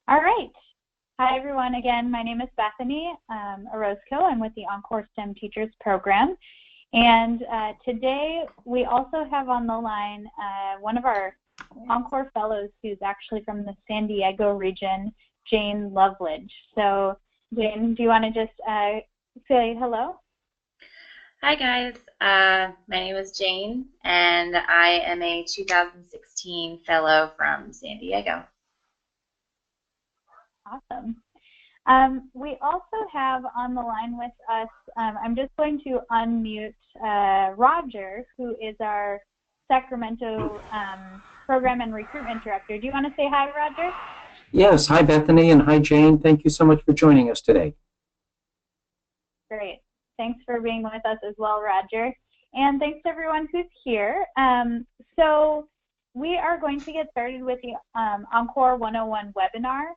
All right. Hi, everyone. Again, my name is Bethany Orozco. I'm with the EnCorps STEM Teachers Program. And today we also have on the line one of our EnCorps Fellows who's actually from the San Diego region, Jane Lovelidge. So, Jane, do you want to just say hello? Hi guys, my name is Jane and I am a 2016 Fellow from San Diego. Awesome. We also have on the line with us, I'm just going to unmute Roger, who is our Sacramento Program and Recruitment Director. Do you want to say hi, Roger? Yes, hi Bethany and hi Jane. Thank you so much for joining us today. Great. Thanks for being with us as well, Roger. And thanks to everyone who's here. So we are going to get started with the EnCorps 101 webinar.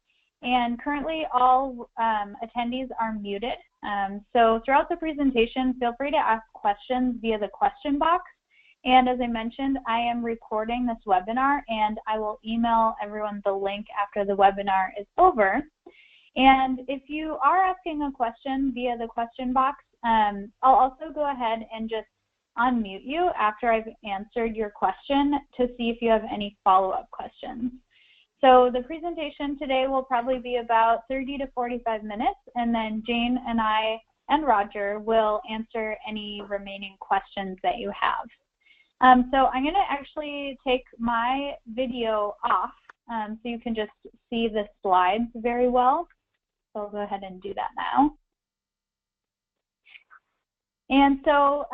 And currently all attendees are muted. So throughout the presentation, feel free to ask questions via the question box. And as I mentioned, I am recording this webinar and I will email everyone the link after the webinar is over. And if you are asking a question via the question box, I'll also go ahead and just unmute you after I've answered your question to see if you have any follow-up questions. So the presentation today will probably be about 30 to 45 minutes, and then Jane and I and Roger will answer any remaining questions that you have. So I'm going to actually take my video off so you can just see the slides very well. So I'll go ahead and do that now. And so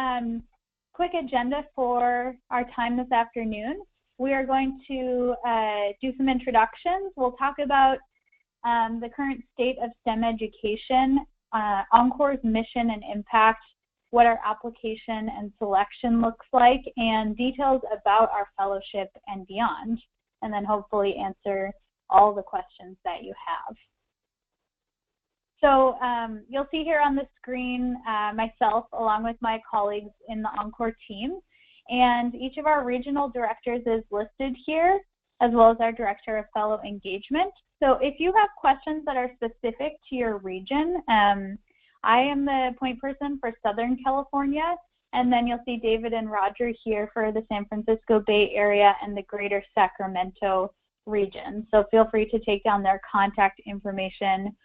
quick agenda for our time this afternoon. We are going to do some introductions. We'll talk about the current state of STEM education, EnCorps' mission and impact, what our application and selection looks like, and details about our fellowship and beyond, and then hopefully answer all the questions that you have. So you'll see here on the screen myself along with my colleagues in the EnCorps team. And each of our regional directors is listed here, as well as our Director of Fellow Engagement. So if you have questions that are specific to your region, I am the point person for Southern California, and then you'll see David and Roger here for the San Francisco Bay Area and the greater Sacramento region. So feel free to take down their contact information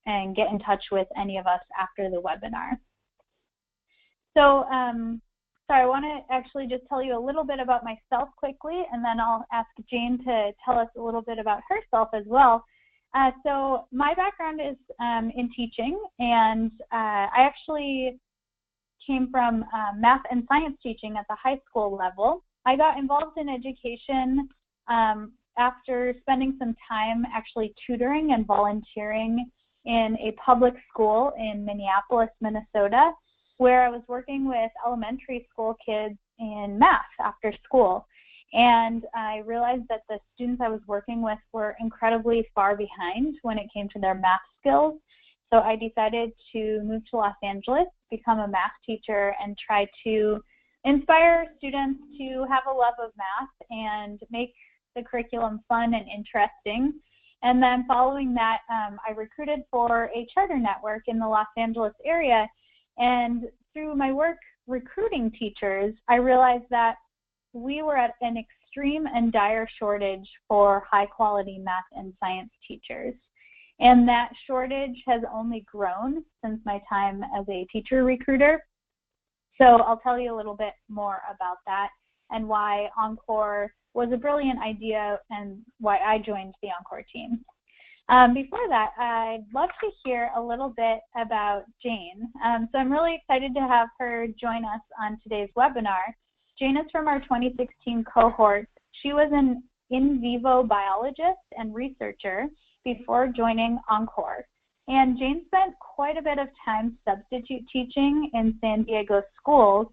and get in touch with any of us after the webinar. So, So I want to actually just tell you a little bit about myself quickly, and then I'll ask Jane to tell us a little bit about herself as well. So my background is in teaching, and I actually came from math and science teaching at the high school level. I got involved in education after spending some time actually tutoring and volunteering in a public school in Minneapolis, Minnesota, where I was working with elementary school kids in math after school. And I realized that the students I was working with were incredibly far behind when it came to their math skills. So I decided to move to Los Angeles, become a math teacher, and try to inspire students to have a love of math and make the curriculum fun and interesting. And then following that, I recruited for a charter network in the Los Angeles area. And through my work recruiting teachers, I realized that we were at an extreme and dire shortage for high-quality math and science teachers. And that shortage has only grown since my time as a teacher recruiter. So I'll tell you a little bit more about that and why EnCorps was a brilliant idea and why I joined the EnCorps team. Before that, I'd love to hear a little bit about Jane. So I'm really excited to have her join us on today's webinar. Jane is from our 2016 cohort. She was an in vivo biologist and researcher before joining EnCorps. And Jane spent quite a bit of time substitute teaching in San Diego schools.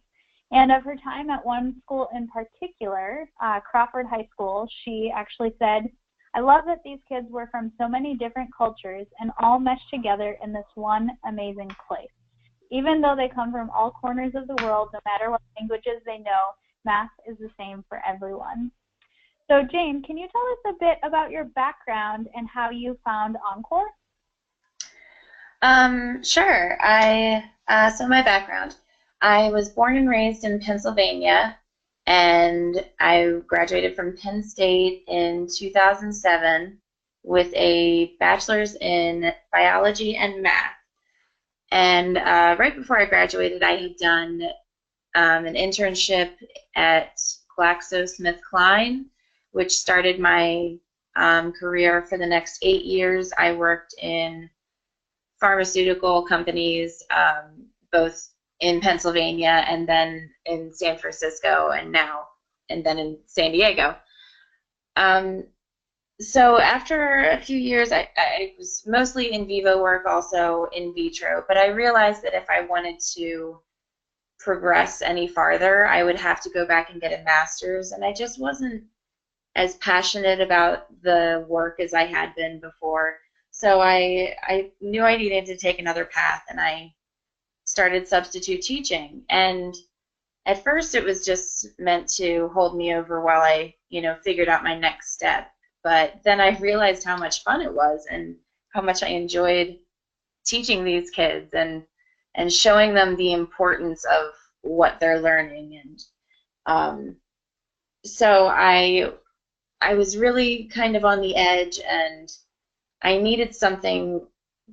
And of her time at one school in particular, Crawford High School, she actually said, "I love that these kids were from so many different cultures and all meshed together in this one amazing place. Even though they come from all corners of the world, no matter what languages they know, math is the same for everyone." So Jane, can you tell us a bit about your background and how you found EnCorps? Sure. So my background, I was born and raised in Pennsylvania, and I graduated from Penn State in 2007 with a bachelor's in biology and math. And right before I graduated, I had done an internship at GlaxoSmithKline, which started my career for the next 8 years. I worked in pharmaceutical companies, both in Pennsylvania and then in San Francisco and then in San Diego. So after a few years, I was mostly in vivo work, also in vitro, but I realized that if I wanted to progress any farther, I would have to go back and get a master's, and I just wasn't as passionate about the work as I had been before. So I knew I needed to take another path, and I started substitute teaching. And at first it was just meant to hold me over while I, figured out my next step. But then I realized how much fun it was and how much I enjoyed teaching these kids and showing them the importance of what they're learning. And so I was really kind of on the edge, and I needed something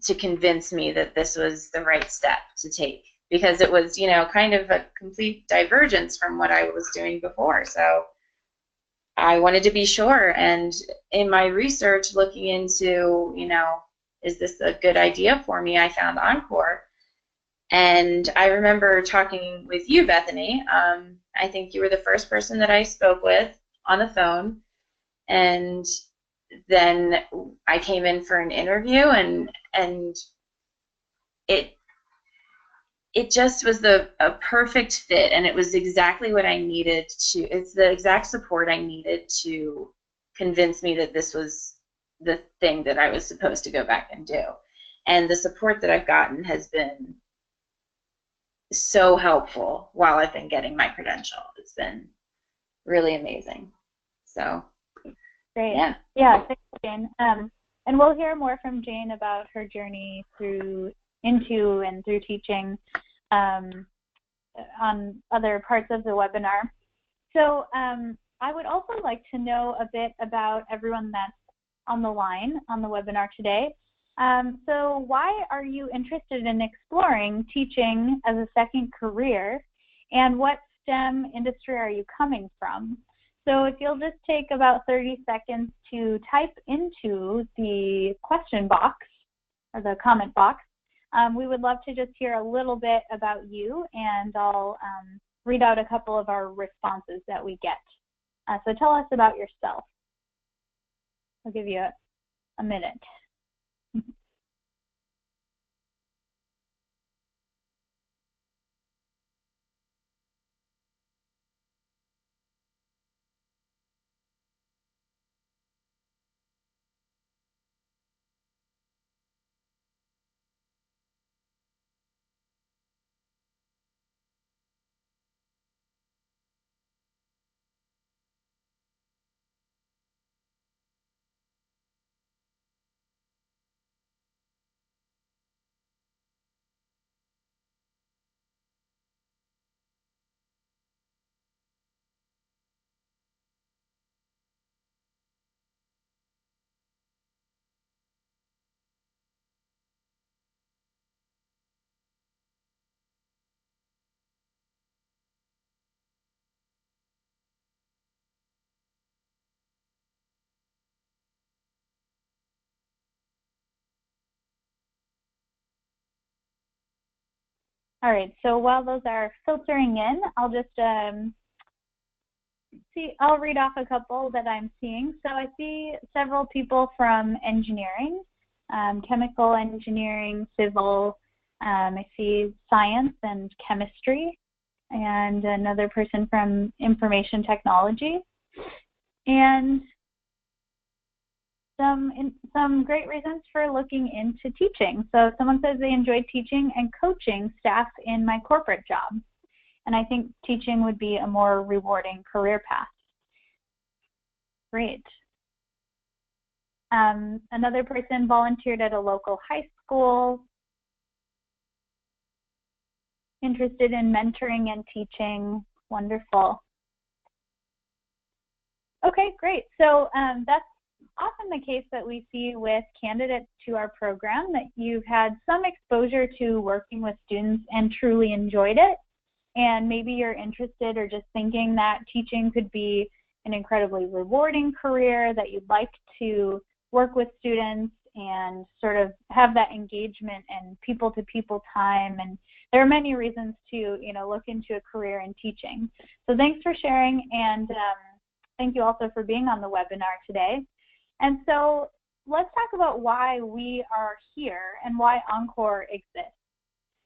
to convince me that this was the right step to take, because it was, kind of a complete divergence from what I was doing before. So I wanted to be sure, and in my research looking into, is this a good idea for me, I found EnCorps. And I remember talking with you, Bethany. I think you were the first person that I spoke with on the phone, and then I came in for an interview, and it just was a perfect fit, and it was exactly what I needed to, it's the exact support I needed to convince me that this was the thing that I was supposed to go back and do. And the support that I've gotten has been so helpful while I've been getting my credential. It's been really amazing. So, great. Yeah. Yeah, thanks, Jane. And we'll hear more from Jane about her journey through teaching on other parts of the webinar. So I would also like to know a bit about everyone that's on the line on the webinar today. So why are you interested in exploring teaching as a second career, and what STEM industry are you coming from? So if you'll just take about 30 seconds to type into the question box or the comment box, we would love to just hear a little bit about you, and I'll read out a couple of our responses that we get. So tell us about yourself. I'll give you a minute. All right, so while those are filtering in, I'll just I'll read off a couple that I'm seeing. So I see several people from engineering, chemical engineering, civil, I see science and chemistry, and another person from information technology, and some great reasons for looking into teaching. So someone says they enjoy teaching and coaching staff in my corporate job, and I think teaching would be a more rewarding career path. Great. Another person volunteered at a local high school, interested in mentoring and teaching. Wonderful. Okay, great. So that's often the case that we see with candidates to our program, that you've had some exposure to working with students and truly enjoyed it. And maybe you're interested or just thinking that teaching could be an incredibly rewarding career, that you'd like to work with students and sort of have that engagement and people-to-people time. And there are many reasons to, look into a career in teaching. So thanks for sharing, and thank you also for being on the webinar today. And so let's talk about why we are here and why EnCorps exists.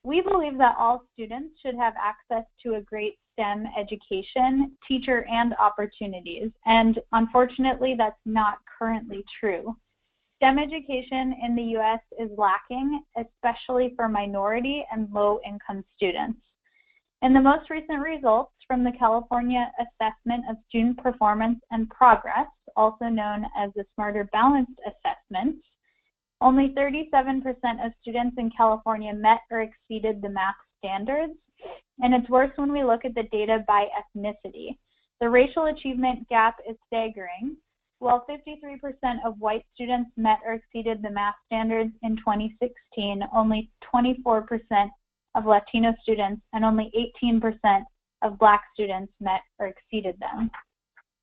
We believe that all students should have access to a great STEM education, teacher, and opportunities. And unfortunately, that's not currently true. STEM education in the U.S. is lacking, especially for minority and low-income students. In the most recent results from the California Assessment of Student Performance and Progress, also known as the Smarter Balanced Assessment, only 37% of students in California met or exceeded the math standards, and it's worse when we look at the data by ethnicity. The racial achievement gap is staggering. While 53% of white students met or exceeded the math standards in 2016, only 24% of Latino students and only 18% of Black students met or exceeded them.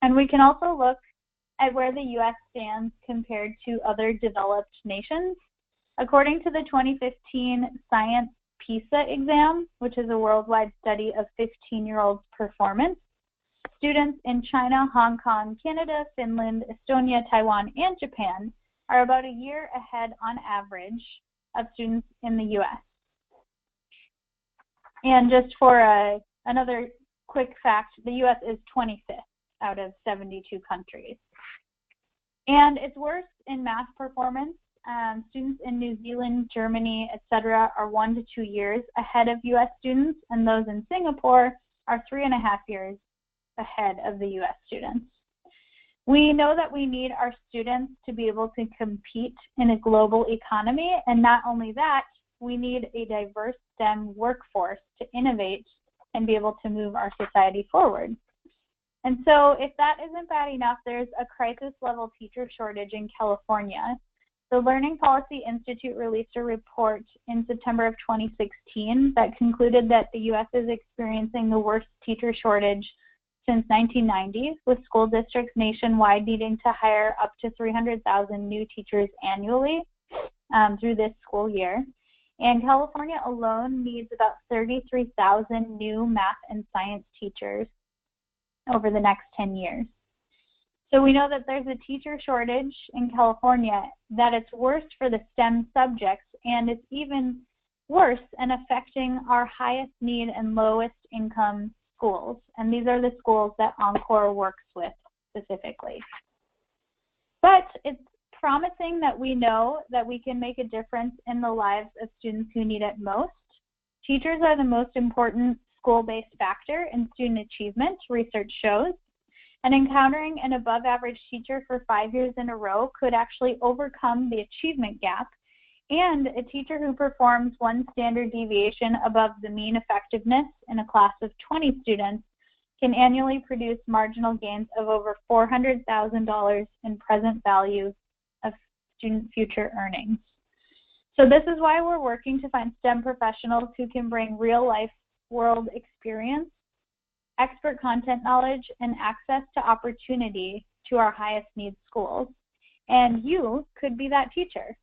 And we can also look at where the U.S. stands compared to other developed nations. According to the 2015 Science PISA exam, which is a worldwide study of 15-year-olds' performance, students in China, Hong Kong, Canada, Finland, Estonia, Taiwan, and Japan are about a year ahead on average of students in the U.S. And just for another quick fact, the U.S. is 25th out of 72 countries. And it's worse in math performance. Students in New Zealand, Germany, etc. are 1 to 2 years ahead of U.S. students, and those in Singapore are 3.5 years ahead of the U.S. students. We know that we need our students to be able to compete in a global economy, and not only that, we need a diverse STEM workforce to innovate and be able to move our society forward. And so if that isn't bad enough, there's a crisis-level teacher shortage in California. The Learning Policy Institute released a report in September of 2016 that concluded that the U.S. is experiencing the worst teacher shortage since 1990, with school districts nationwide needing to hire up to 300,000 new teachers annually through this school year. And California alone needs about 33,000 new math and science teachers over the next 10 years. So we know that there's a teacher shortage in California, that it's worse for the STEM subjects, and it's even worse and affecting our highest need and lowest income schools. And these are the schools that EnCorps works with specifically. But it's promising that we know that we can make a difference in the lives of students who need it most. Teachers are the most important school-based factor in student achievement, research shows. And encountering an above-average teacher for 5 years in a row could actually overcome the achievement gap. And a teacher who performs 1 standard deviation above the mean effectiveness in a class of 20 students can annually produce marginal gains of over $400,000 in present value of student future earnings. So this is why we're working to find STEM professionals who can bring real-life world experience, expert content knowledge, and access to opportunity to our highest needs schools. And you could be that teacher.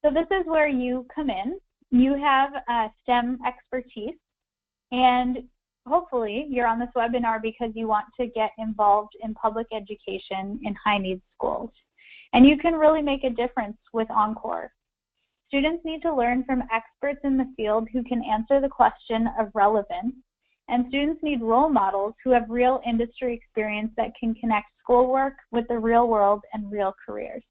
So this is where you come in. You have STEM expertise, and hopefully you're on this webinar because you want to get involved in public education in high needs schools. And you can really make a difference with EnCorps. Students need to learn from experts in the field who can answer the question of relevance, and students need role models who have real industry experience that can connect schoolwork with the real world and real careers.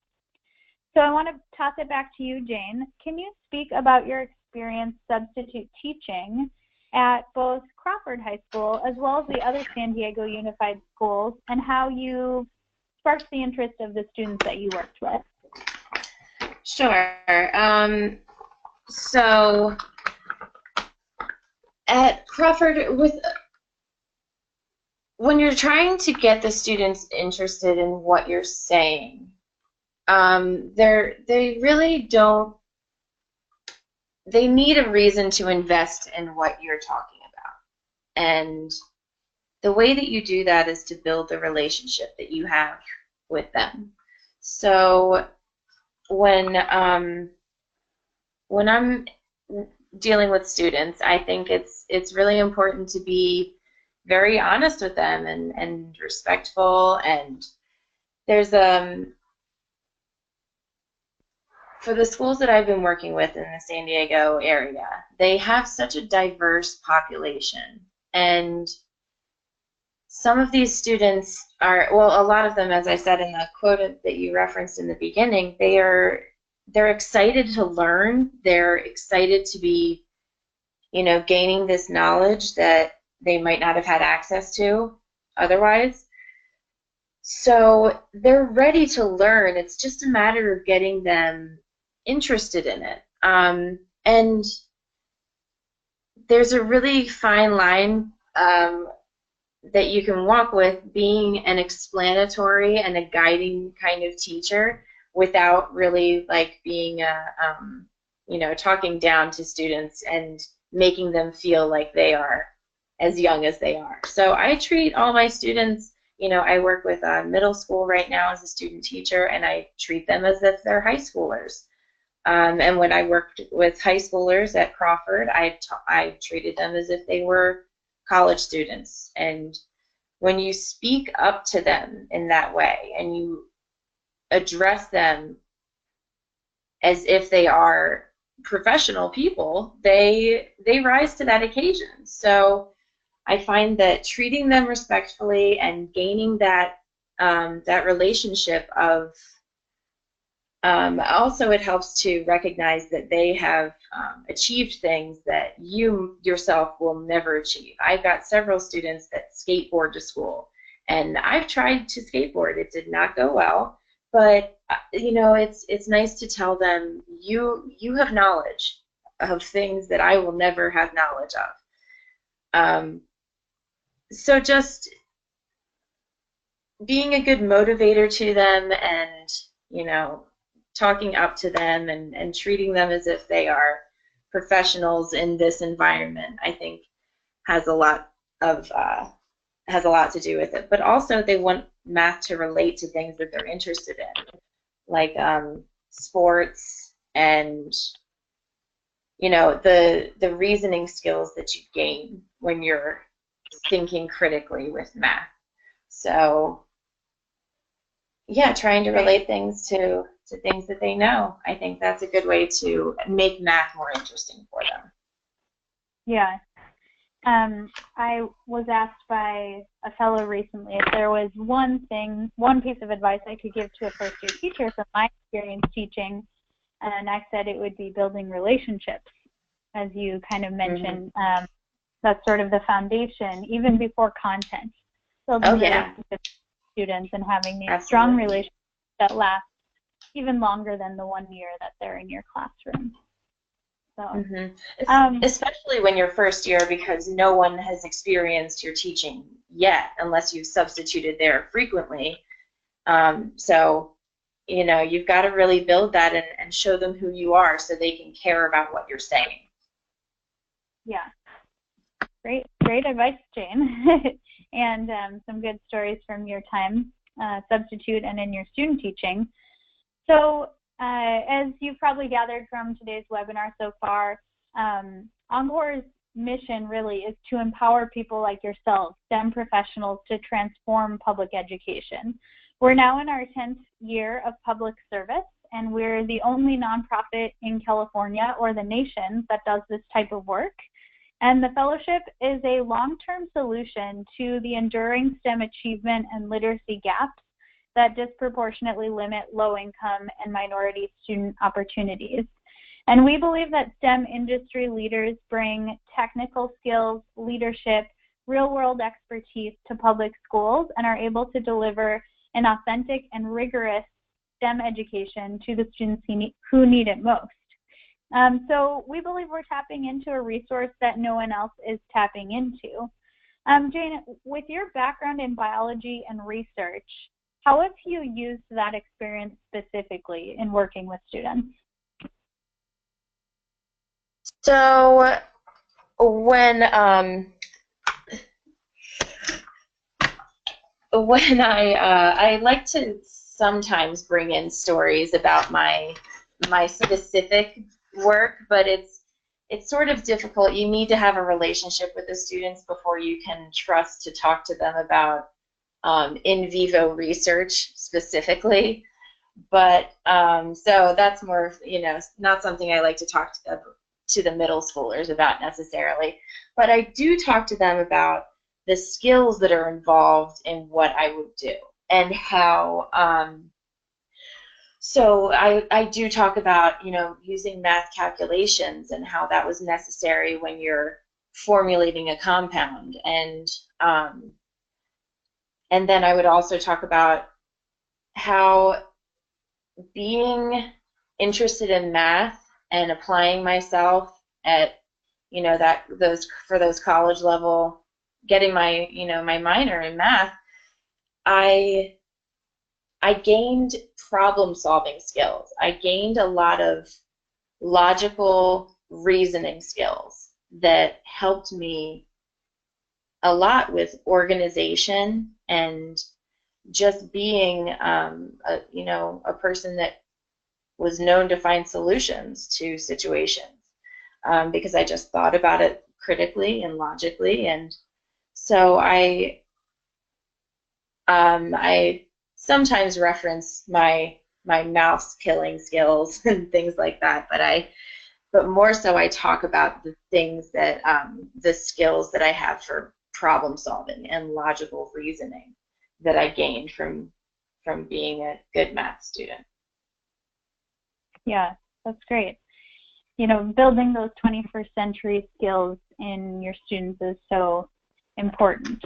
So I want to toss it back to you, Jane. Can you speak about your experience substitute teaching at both Crawford High School as well as the other San Diego Unified Schools, and how you sparked the interest of the students that you worked with. Sure. So at Crawford, when you're trying to get the students interested in what you're saying, they really don't. They need a reason to invest in what you're talking about, and the way that you do that is to build the relationship that you have with them. So when I'm dealing with students, I think it's really important to be very honest with them and respectful. And there's for the schools that I've been working with in the San Diego area, they have such a diverse population, and some of these students are, well, a lot of them, as I said in the quote that you referenced in the beginning, they're excited to learn. They're excited to be, gaining this knowledge that they might not have had access to otherwise. So they're ready to learn. It's just a matter of getting them interested in it. And there's a really fine line that you can walk with being an explanatory and a guiding kind of teacher without really being talking down to students and making them feel like they are as young as they are. So I treat all my students, I work with middle school right now as a student teacher, and I treat them as if they're high schoolers. And when I worked with high schoolers at Crawford, I treated them as if they were college students. And when you speak up to them in that way and you address them as if they are professional people, they rise to that occasion. So I find that treating them respectfully and gaining that relationship of also, it helps to recognize that they have achieved things that you yourself will never achieve. I've got several students that skateboard to school, and I've tried to skateboard. It did not go well, but it's nice to tell them you have knowledge of things that I will never have knowledge of. So just being a good motivator to them, and talking up to them and treating them as if they are professionals in this environment, I think has a lot to do with it. But also they want math to relate to things that they're interested in, like sports and the reasoning skills that you gain when you're thinking critically with math. So yeah, trying to relate things to things that they know. I think that's a good way to make math more interesting for them. Yeah. I was asked by a fellow recently if there was one piece of advice I could give to a first-year teacher from my experience teaching, and I said it would be building relationships, as you kind of mentioned. Mm-hmm. That's sort of the foundation, even before content. Building relationships with students and having these strong relationships that last even longer than the 1 year that they're in your classroom. So, especially when you're first year, because no one has experienced your teaching yet, unless you've substituted there frequently. So, you've got to really build that and show them who you are, so they can care about what you're saying. Yeah, great advice, Jane, and some good stories from your time substitute and in your student teaching. So, as you've probably gathered from today's webinar so far, EnCorps' mission really is to empower people like yourselves, STEM professionals, to transform public education. We're now in our 10th year of public service, and we're the only nonprofit in California or the nation that does this type of work. And the fellowship is a long-term solution to the enduring STEM achievement and literacy gaps that disproportionately limit low-income and minority student opportunities. And we believe that STEM industry leaders bring technical skills, leadership, real-world expertise to public schools and are able to deliver an authentic and rigorous STEM education to the students who need it most. So we believe we're tapping into a resource that no one else is tapping into. Jane, with your background in biology and research, how have you used that experience specifically in working with students? So when I like to sometimes bring in stories about my specific work, but it's sort of difficult. You need to have a relationship with the students before you can trust to talk to them about in vivo research specifically. But so that's more, not something I like to talk to the middle schoolers about necessarily. But I do talk to them about the skills that are involved in what I would do and how. So I do talk about, using math calculations and how that was necessary when you're formulating a compound. And then I would also talk about how being interested in math and applying myself at, for those college level, getting my, my minor in math, I gained problem-solving skills. I gained a lot of logical reasoning skills that helped me a lot with organization and just being, a person that was known to find solutions to situations because I just thought about it critically and logically. And so I sometimes reference my mouse killing skills and things like that, but more so I talk about the things that the skills that I have for problem solving and logical reasoning that I gained from being a good math student. Yeah, that's great. Building those 21st century skills in your students is so important.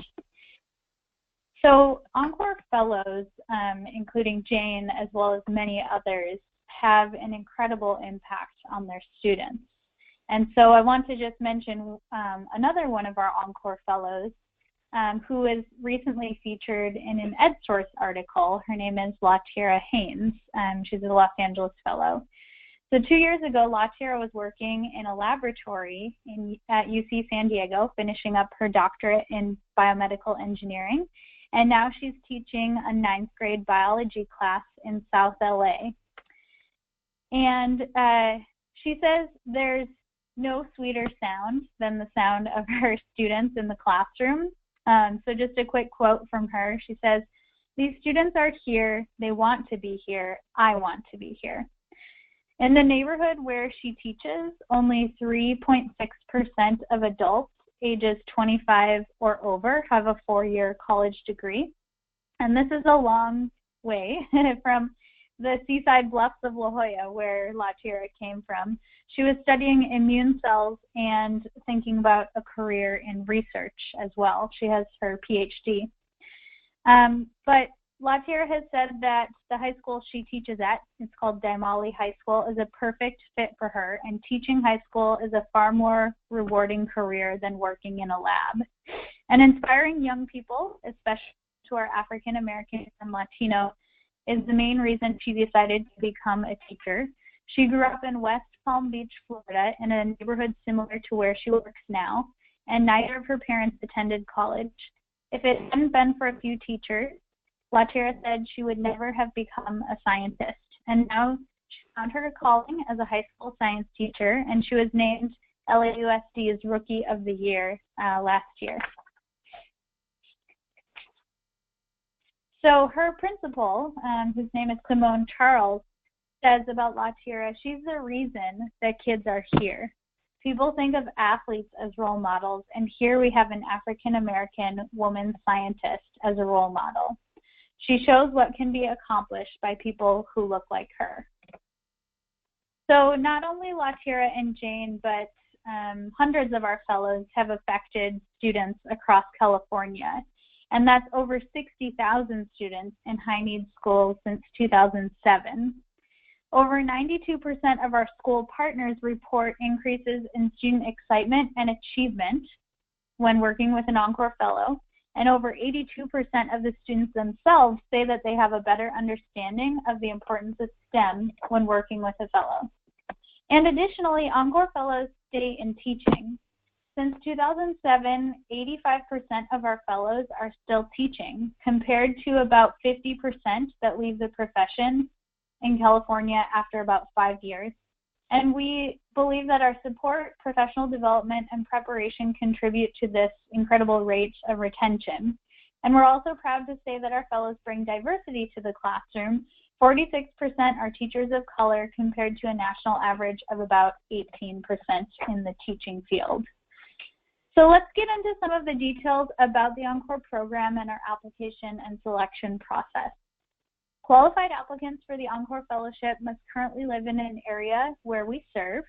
So EnCorps Fellows, including Jane as well as many others, have an incredible impact on their students. And so I want to just mention another one of our EnCorps Fellows who is recently featured in an EdSource article. Her name is LaTierra Haynes. She's a Los Angeles Fellow. So 2 years ago, LaTierra was working in a laboratory at UC San Diego, finishing up her doctorate in biomedical engineering. And now she's teaching a 9th grade biology class in South LA. And she says there's no sweeter sound than the sound of her students in the classroom. So just a quick quote from her. She says, "These students are here. They want to be here. I want to be here." In the neighborhood where she teaches, only 3.6% of adults ages 25 or over have a 4-year college degree. And this is a long way from the seaside bluffs of La Jolla, where LaTierra came from. She was studying immune cells and thinking about a career in research as well. She has her PhD. But LaTierra has said that the high school she teaches at, it's called Daimali High School, is a perfect fit for her, and teaching high school is a far more rewarding career than working in a lab. And inspiring young people, especially to our African American and Latino, is the main reason she decided to become a teacher. She grew up in West Palm Beach, Florida, in a neighborhood similar to where she works now, and neither of her parents attended college. If it hadn't been for a few teachers, LaTierra said she would never have become a scientist. And now she found her calling as a high school science teacher, and she was named LAUSD's Rookie of the Year last year. So her principal, whose name is Simone Charles, says about LaTierra, she's the reason that kids are here. People think of athletes as role models, and here we have an African-American woman scientist as a role model. She shows what can be accomplished by people who look like her. So not only Latira and Jane, but hundreds of our fellows have affected students across California. And that's over 60,000 students in high-need schools since 2007. Over 92% of our school partners report increases in student excitement and achievement when working with an EnCorps Fellow. And over 82% of the students themselves say that they have a better understanding of the importance of STEM when working with a fellow. And additionally, EnCorps Fellows stay in teaching. Since 2007, 85% of our fellows are still teaching, compared to about 50% that leave the profession in California after about 5 years. And we believe that our support, professional development, and preparation contribute to this incredible rate of retention. And we're also proud to say that our fellows bring diversity to the classroom. 46% are teachers of color compared to a national average of about 18% in the teaching field. So let's get into some of the details about the EnCorps program and our application and selection process. Qualified applicants for the EnCorps Fellowship must currently live in an area where we serve.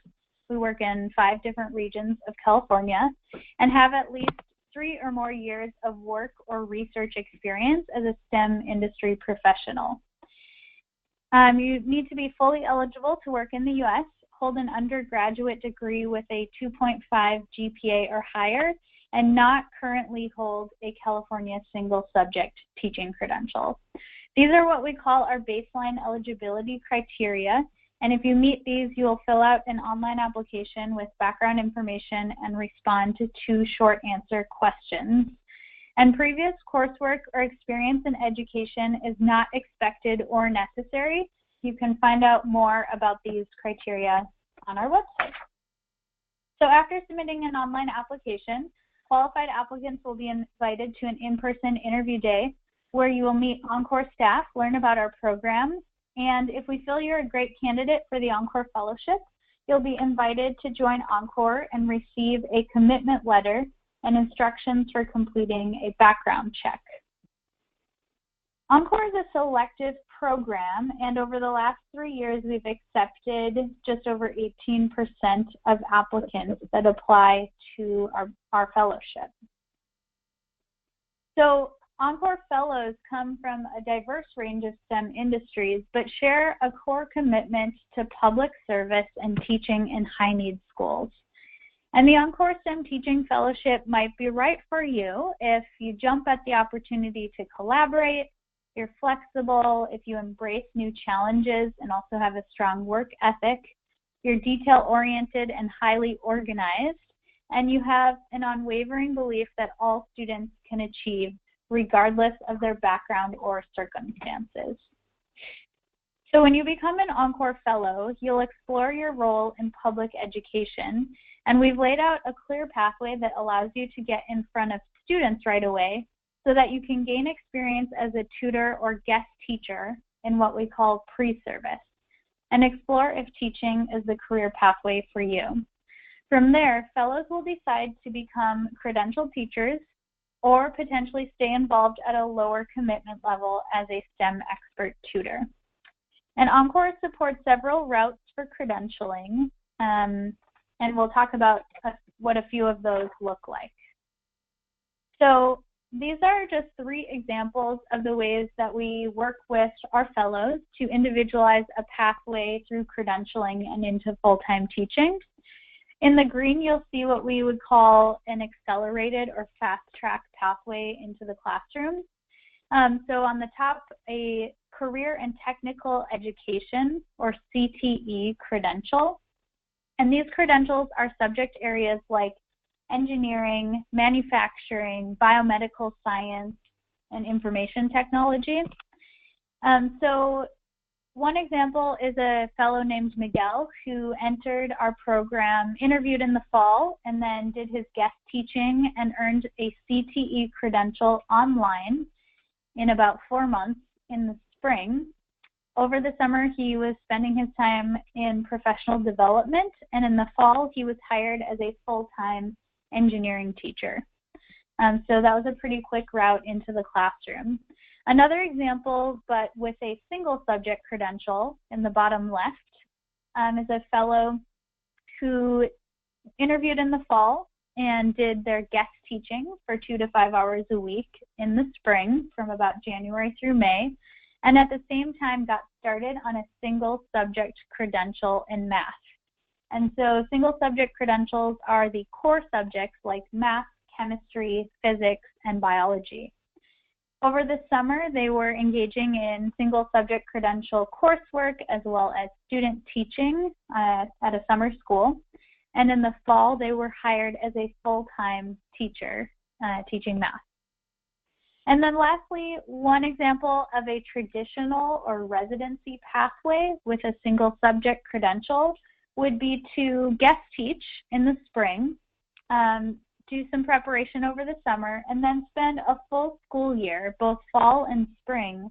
We work in 5 different regions of California and have at least 3 or more years of work or research experience as a STEM industry professional. You need to be fully eligible to work in the U.S., hold an undergraduate degree with a 2.5 GPA or higher, and not currently hold a California single subject teaching credential. These are what we call our baseline eligibility criteria, and if you meet these, you will fill out an online application with background information and respond to 2 short answer questions. And previous coursework or experience in education is not expected or necessary. You can find out more about these criteria on our website. So after submitting an online application, qualified applicants will be invited to an in-person interview day where you will meet EnCorps staff, learn about our programs, and if we feel you're a great candidate for the EnCorps Fellowship, you'll be invited to join EnCorps and receive a commitment letter and instructions for completing a background check. EnCorps is a selective program, and over the last 3 years, we've accepted just over 18% of applicants that apply to our fellowship. So EnCorps Fellows come from a diverse range of STEM industries, but share a core commitment to public service and teaching in high-need schools. And the EnCorps STEM Teaching Fellowship might be right for you if you jump at the opportunity to collaborate, you're flexible, if you embrace new challenges and also have a strong work ethic, you're detail-oriented and highly organized, and you have an unwavering belief that all students can achieve regardless of their background or circumstances. So when you become an EnCorps Fellow, you'll explore your role in public education, and we've laid out a clear pathway that allows you to get in front of students right away so that you can gain experience as a tutor or guest teacher in what we call pre-service, and explore if teaching is the career pathway for you. From there, fellows will decide to become credentialed teachers or potentially stay involved at a lower commitment level as a STEM expert tutor. And EnCorps supports several routes for credentialing, and we'll talk about what a few of those look like. So these are just 3 examples of the ways that we work with our fellows to individualize a pathway through credentialing and into full-time teaching. In the green, you'll see what we would call an accelerated or fast-track pathway into the classroom. So on the top, a career and technical education, or CTE credential. And these credentials are subject areas like engineering, manufacturing, biomedical science, and information technology. So one example is a fellow named Miguel who entered our program, interviewed in the fall, and then did his guest teaching and earned a CTE credential online in about 4 months in the spring. Over the summer, he was spending his time in professional development, and in the fall, he was hired as a full-time engineering teacher. So that was a pretty quick route into the classroom. Another example, but with a single subject credential in the bottom left, is a fellow who interviewed in the fall and did their guest teaching for 2 to 5 hours a week in the spring from about January through May, and at the same time got started on a single subject credential in math. And so single subject credentials are the core subjects like math, chemistry, physics, and biology. Over the summer, they were engaging in single subject credential coursework as well as student teaching at a summer school. And in the fall, they were hired as a full-time teacher teaching math. And then lastly, one example of a traditional or residency pathway with a single subject credential would be to guest teach in the spring, do some preparation over the summer, and then spend a full school year, both fall and spring,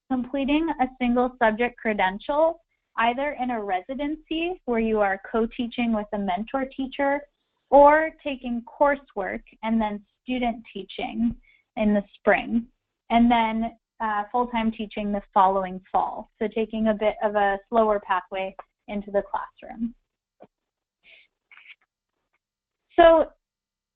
completing a single subject credential, either in a residency where you are co-teaching with a mentor teacher, or taking coursework and then student teaching in the spring, and then full-time teaching the following fall. So taking a bit of a slower pathway into the classroom. So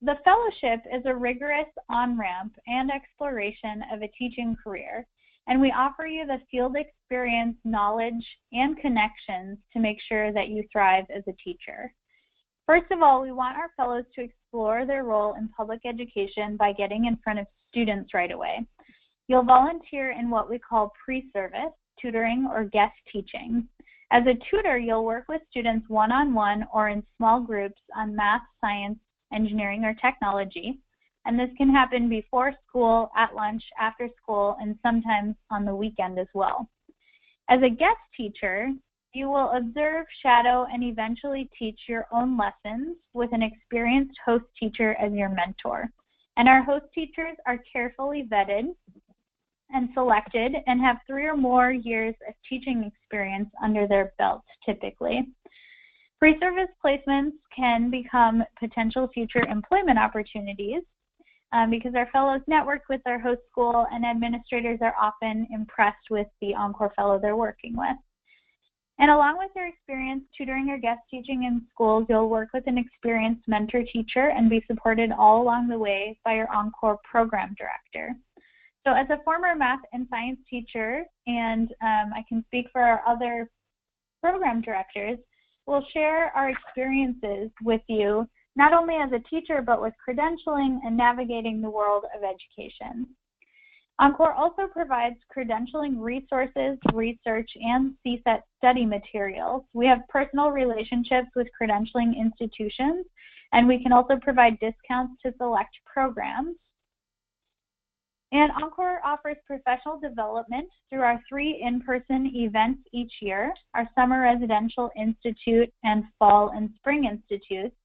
the fellowship is a rigorous on-ramp and exploration of a teaching career, and we offer you the field experience, knowledge, and connections to make sure that you thrive as a teacher. First of all, we want our fellows to explore their role in public education by getting in front of students right away. You'll volunteer in what we call pre-service, tutoring, or guest teaching. As a tutor, you'll work with students one-on-one or in small groups on math, science, engineering, or technology, and this can happen before school, at lunch, after school, and sometimes on the weekend as well. As a guest teacher, you will observe, shadow, and eventually teach your own lessons with an experienced host teacher as your mentor. And our host teachers are carefully vetted and selected and have 3 or more years of teaching experience under their belt typically. Pre-service placements can become potential future employment opportunities because our fellows network with our host school, and administrators are often impressed with the EnCorps Fellow they're working with. And along with your experience tutoring or guest teaching in schools, you'll work with an experienced mentor teacher and be supported all along the way by your EnCorps program director. So as a former math and science teacher, and I can speak for our other program directors, we'll share our experiences with you, not only as a teacher, but with credentialing and navigating the world of education. EnCorps also provides credentialing resources, research, and CSET study materials. We have personal relationships with credentialing institutions, and we can also provide discounts to select programs. And EnCorps offers professional development through our 3 in-person events each year, our Summer Residential Institute and Fall and Spring Institutes,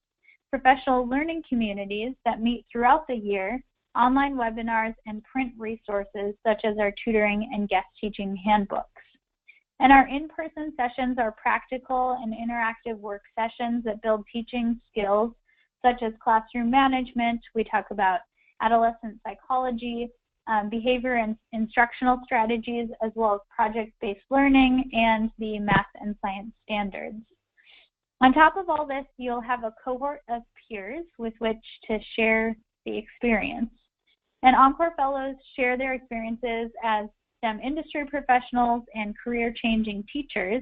professional learning communities that meet throughout the year, online webinars, and print resources such as our tutoring and guest teaching handbooks. And our in-person sessions are practical and interactive work sessions that build teaching skills such as classroom management. We talk about adolescent psychology, behavior and instructional strategies, as well as project-based learning and the math and science standards. On top of all this, you'll have a cohort of peers with which to share the experience. And EnCorps Fellows share their experiences as STEM industry professionals and career-changing teachers.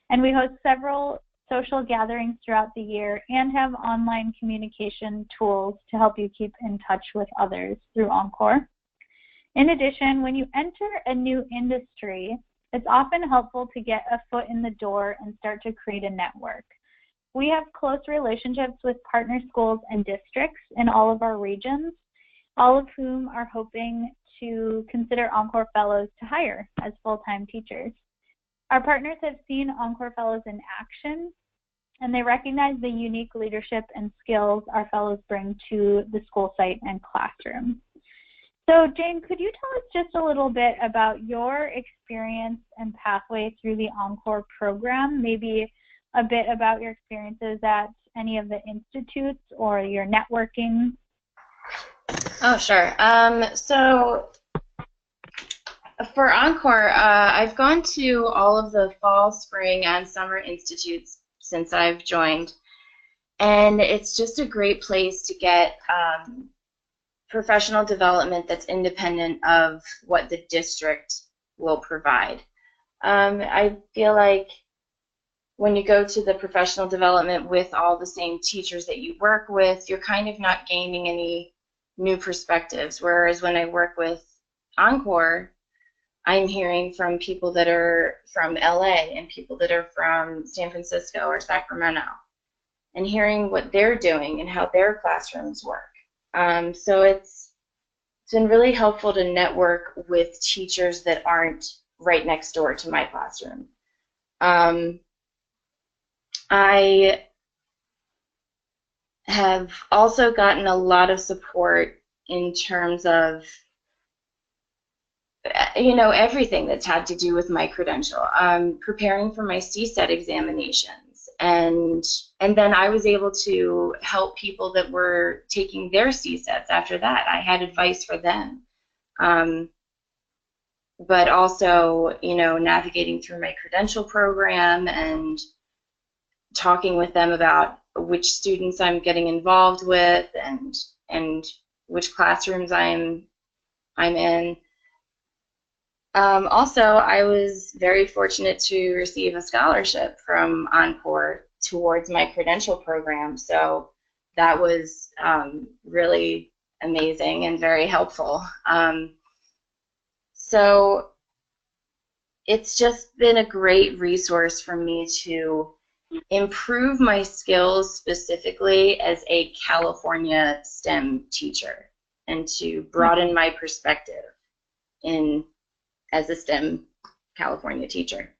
And we host several social gatherings throughout the year and have online communication tools to help you keep in touch with others through EnCorps. In addition, when you enter a new industry, it's often helpful to get a foot in the door and start to create a network. We have close relationships with partner schools and districts in all of our regions, all of whom are hoping to consider EnCorps Fellows to hire as full-time teachers. Our partners have seen EnCorps Fellows in action, and they recognize the unique leadership and skills our fellows bring to the school site and classroom. So Jane, could you tell us just a little bit about your experience and pathway through the EnCorps program, maybe a bit about your experiences at any of the institutes or your networking? Oh, sure. So for EnCorps, I've gone to all of the fall, spring, and summer institutes since I've joined, and it's just a great place to get professional development that's independent of what the district will provide. I feel like when you go to the professional development with all the same teachers that you work with, you're kind of not gaining any new perspectives, whereas when I work with EnCorps, I'm hearing from people that are from LA and people that are from San Francisco or Sacramento, and hearing what they're doing and how their classrooms work. So it's been really helpful to network with teachers that aren't right next door to my classroom. I have also gotten a lot of support in terms of, you know, everything that's had to do with my credential. Preparing for my CSET examinations, and then I was able to help people that were taking their CSETs after that. I had advice for them. But also, you know, navigating through my credential program and talking with them about which students I'm getting involved with and which classrooms I'm in. Also, I was very fortunate to receive a scholarship from EnCorps towards my credential program, so that was really amazing and very helpful. So it's just been a great resource for me to improve my skills specifically as a California STEM teacher and to broaden my perspective as a STEM California teacher.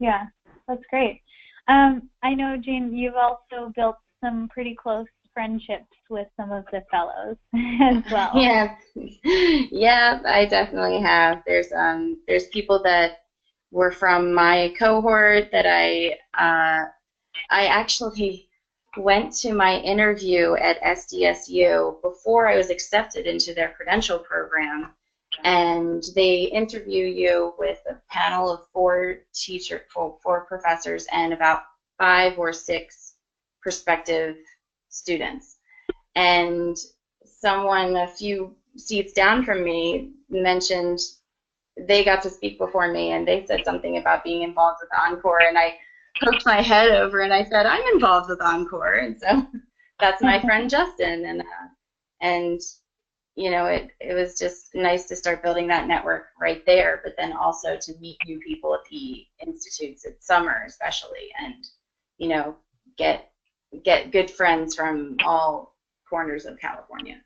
Yeah, that's great. I know, Jane, you've also built some pretty close friendships with some of the fellows as well. Yeah, I definitely have. There's people that were from my cohort that I actually went to my interview at SDSU before I was accepted into their credential program, and they interview you with a panel of four professors and about 5 or 6 prospective students. And someone a few seats down from me mentioned they got to speak before me, and they said something about being involved with EnCorps, and I poked my head over and I said, I'm involved with EnCorps, and so that's my friend Justin, and you know, it was just nice to start building that network right there, but then also to meet new people at the institutes at summer especially, and you know, get good friends from all corners of California.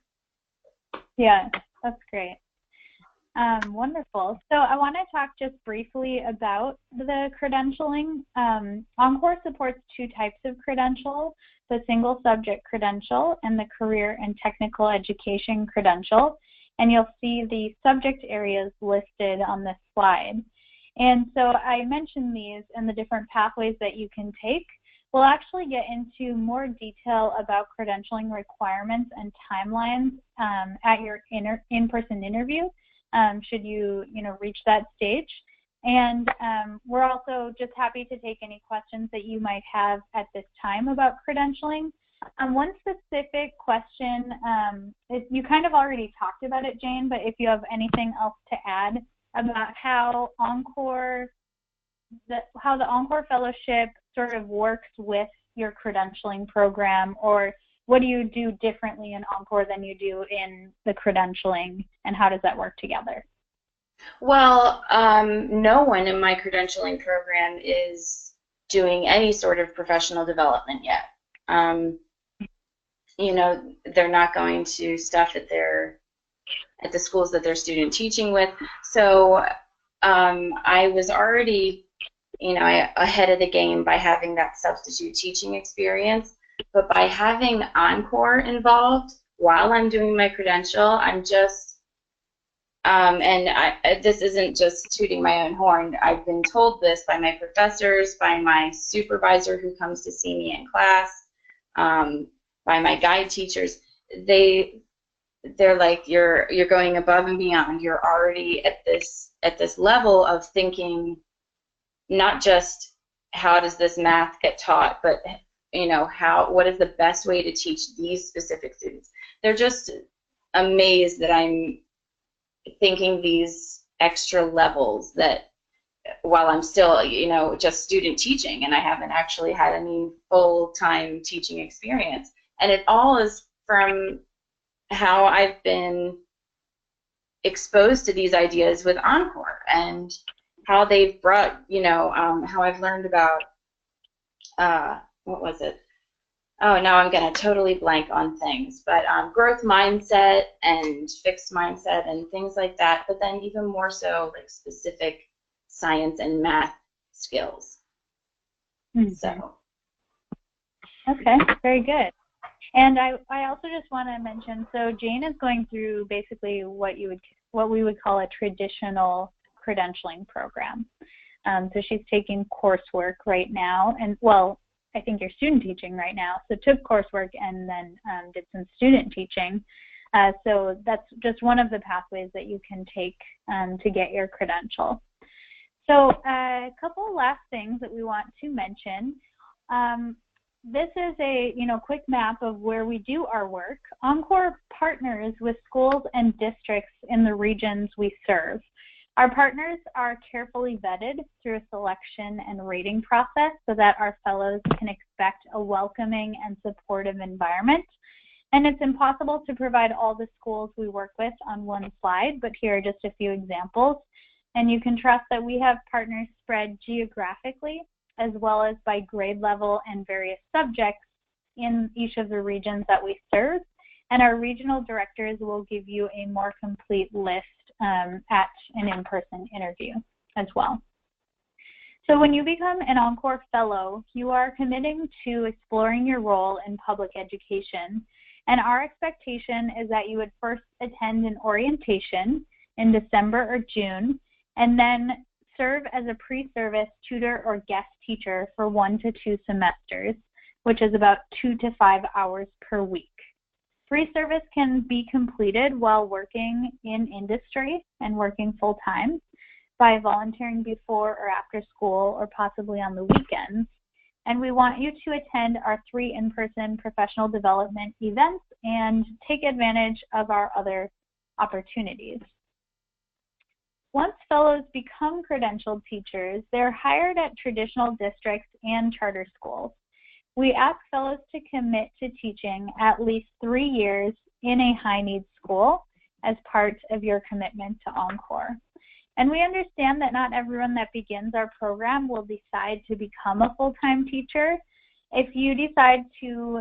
Yeah, that's great. Wonderful. So I want to talk just briefly about the credentialing. EnCorps supports 2 types of credential, the single subject credential and the career and technical education credential. And you'll see the subject areas listed on this slide. And so I mentioned these and the different pathways that you can take. We'll actually get into more detail about credentialing requirements and timelines at your in-person interview. Should you reach that stage. And we're also just happy to take any questions that you might have at this time about credentialing. One specific question, you kind of already talked about it, Jane, but if you have anything else to add about how the EnCorps Fellowship sort of works with your credentialing program, or what do you do differently in EnCorps than you do in the credentialing, and how does that work together? Well, no one in my credentialing program is doing any sort of professional development yet. You know, they're not going to stuff at the schools that they're student teaching with. So I was already, ahead of the game by having that substitute teaching experience. But by having EnCorps involved while I'm doing my credential, I'm just, this isn't just tooting my own horn. I've been told this by my professors, by my supervisor who comes to see me in class, by my guide teachers. They they're like, you're going above and beyond. You're already at this level of thinking, not just how does this math get taught, but what is the best way to teach these specific students. They're just amazed that I'm thinking these extra levels, that while I'm still just student teaching and I haven't actually had any full-time teaching experience. And it all is from how I've been exposed to these ideas with EnCorps, and how they've brought, how I've learned about, what was it? Oh, now I'm going to totally blank on things, but growth mindset and fixed mindset and things like that, but then even more so like specific science and math skills. Mm-hmm. So. Okay, very good. And I also just want to mention, so Jane is going through basically what we would call a traditional credentialing program. So she's taking coursework right now, and well, I think you're student teaching right now, so took coursework and then did some student teaching. So that's just one of the pathways that you can take to get your credential. So a couple last things that we want to mention. This is a quick map of where we do our work. EnCorps partners with schools and districts in the regions we serve. Our partners are carefully vetted through a selection and rating process so that our fellows can expect a welcoming and supportive environment. And it's impossible to provide all the schools we work with on one slide, but here are just a few examples. And you can trust that we have partners spread geographically as well as by grade level and various subjects in each of the regions that we serve. And our regional directors will give you a more complete list at an in-person interview as well. So when you become an EnCorps Fellow, you are committing to exploring your role in public education. And our expectation is that you would first attend an orientation in December or June, and then serve as a pre-service tutor or guest teacher for 1 to 2 semesters, which is about 2 to 5 hours per week. Pre-service can be completed while working in industry and working full-time by volunteering before or after school or possibly on the weekends. And we want you to attend our 3 in-person professional development events and take advantage of our other opportunities. Once fellows become credentialed teachers, they're hired at traditional districts and charter schools. We ask fellows to commit to teaching at least 3 years in a high-needs school as part of your commitment to EnCorps. And we understand that not everyone that begins our program will decide to become a full-time teacher. If you decide to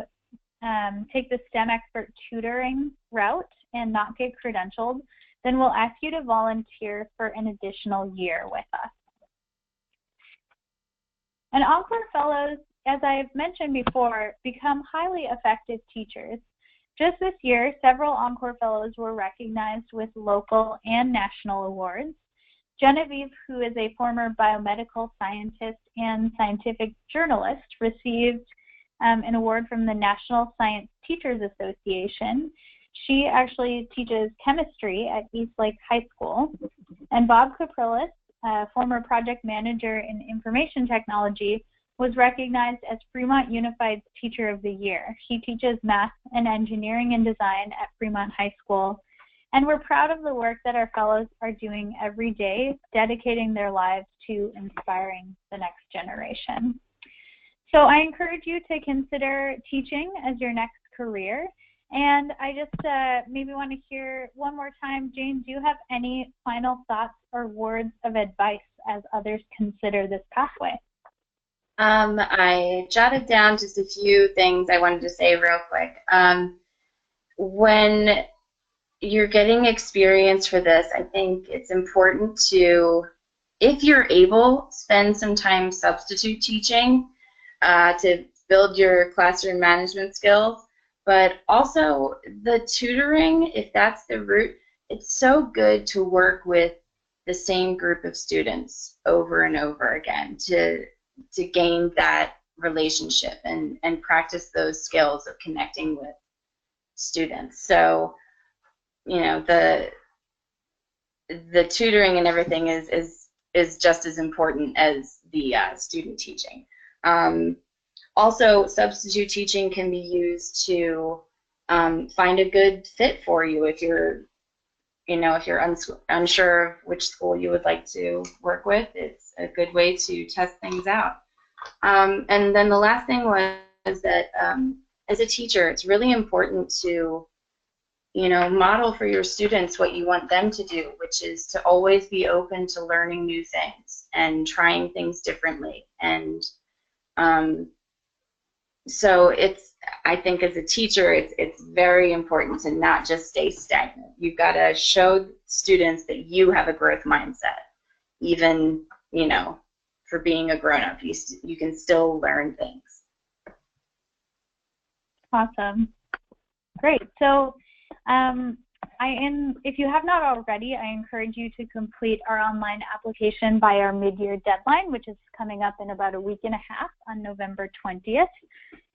take the STEM expert tutoring route and not get credentialed, then we'll ask you to volunteer for an additional year with us. And EnCorps Fellows, as I've mentioned before, become highly effective teachers. Just this year, several EnCorps Fellows were recognized with local and national awards. Genevieve, who is a former biomedical scientist and scientific journalist, received an award from the National Science Teachers Association. She actually teaches chemistry at Eastlake High School. And Bob Caprilis, a former project manager in information technology, was recognized as Fremont Unified's Teacher of the Year. He teaches math and engineering and design at Fremont High School. And we're proud of the work that our fellows are doing every day, dedicating their lives to inspiring the next generation. So I encourage you to consider teaching as your next career. And I just maybe want to hear one more time, Jane, do you have any final thoughts or words of advice as others consider this pathway? I jotted down just a few things I wanted to say real quick. When you're getting experience for this, I think it's important to, if you're able, spend some time substitute teaching to build your classroom management skills. But also the tutoring, if that's the route, it's so good to work with the same group of students over and over again to gain that relationship and practice those skills of connecting with students. So you know, the tutoring and everything is just as important as the student teaching. Also, substitute teaching can be used to find a good fit for you if you're, you know, if you're unsure of which school you would like to work with. It's a good way to test things out. And then the last thing was that as a teacher, it's really important to, you know, model for your students what you want them to do, which is to always be open to learning new things and trying things differently. And so I think as a teacher, it's very important to not just stay stagnant. You've got to show students that you have a growth mindset, even, you know, for being a grown-up. You can still learn things. Awesome. Great. So if you have not already, I encourage you to complete our online application by our mid-year deadline, which is coming up in about a week and a half on November 20th.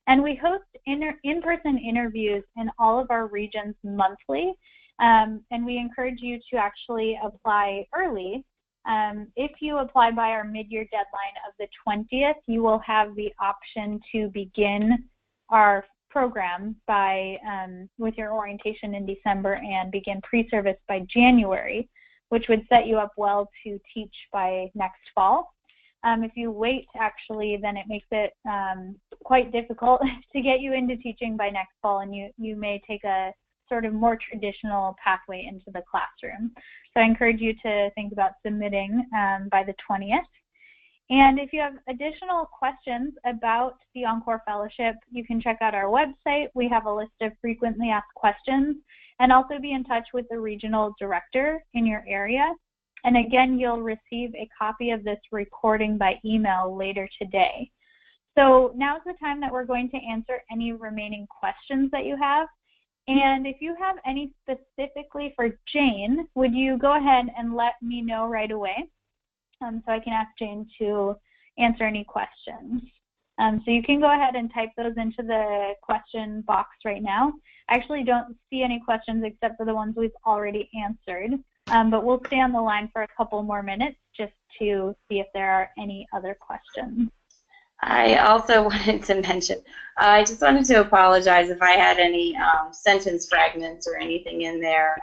And we host in-person interviews in all of our regions monthly, and we encourage you to actually apply early. If you apply by our mid-year deadline of the 20th, you will have the option to begin our program by with your orientation in December and begin pre-service by January, which would set you up well to teach by next fall. If you wait, actually, then it makes it quite difficult to get you into teaching by next fall, and you may take a sort of more traditional pathway into the classroom. So I encourage you to think about submitting by the 20th. And if you have additional questions about the EnCorps Fellowship, you can check out our website. We have a list of frequently asked questions, and also be in touch with the regional director in your area. And again, you'll receive a copy of this recording by email later today. So now's the time that we're going to answer any remaining questions that you have. And if you have any specifically for Jane, would you go ahead and let me know right away? So I can ask Jane to answer any questions. So you can go ahead and type those into the question box right now. I actually don't see any questions except for the ones we've already answered, but we'll stay on the line for a couple more minutes just to see if there are any other questions. I also wanted to mention, I just wanted to apologize if I had any sentence fragments or anything in there.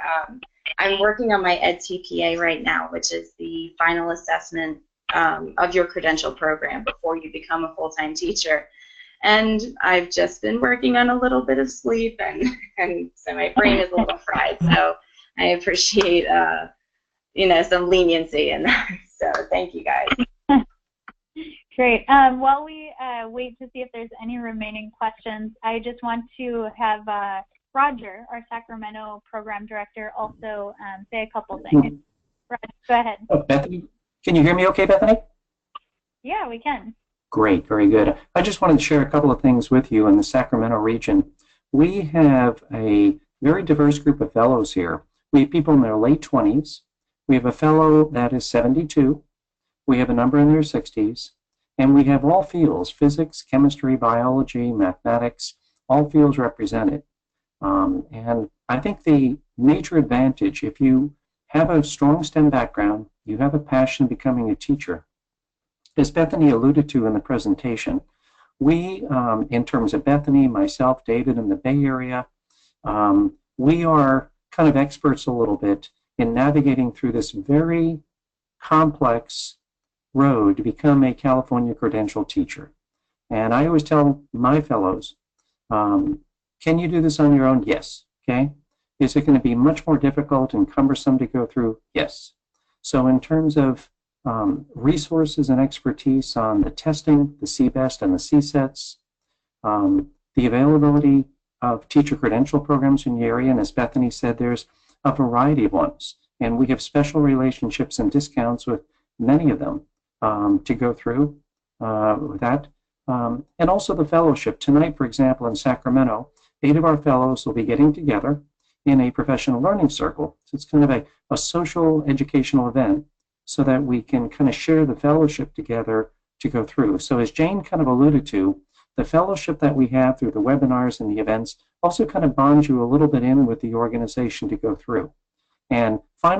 I'm working on my EdTPA right now, which is the final assessment of your credential program before you become a full-time teacher. And I've just been working on a little bit of sleep, and so my brain is a little fried. So I appreciate, you know, some leniency in that. So thank you, guys. Great. While we wait to see if there's any remaining questions, I just want to have Roger, our Sacramento program director, also say a couple things. Roger, go ahead. Oh, Bethany, can you hear me okay, Bethany? Yeah, we can. Great, very good. I just wanted to share a couple of things with you in the Sacramento region. We have a very diverse group of fellows here. We have people in their late 20s. We have a fellow that is 72. We have a number in their 60s. And we have all fields, physics, chemistry, biology, mathematics, all fields represented. And I think the major advantage, if you have a strong STEM background, you have a passion becoming a teacher, as Bethany alluded to in the presentation, we, in terms of Bethany, myself, David in the Bay Area, we are kind of experts a little bit in navigating through this very complex road to become a California credentialed teacher. And I always tell my fellows, can you do this on your own? Yes. Okay. Is it going to be much more difficult and cumbersome to go through? Yes. So in terms of resources and expertise on the testing, the CBEST and the CSETs, the availability of teacher credential programs in the area, and as Bethany said, there's a variety of ones. And we have special relationships and discounts with many of them to go through with that. And also the fellowship. Tonight, for example, in Sacramento, 8 of our fellows will be getting together in a professional learning circle. So it's kind of a social educational event so that we can kind of share the fellowship together to go through. So as Jane kind of alluded to, the fellowship that we have through the webinars and the events also kind of bonds you a little bit in with the organization to go through. And finally,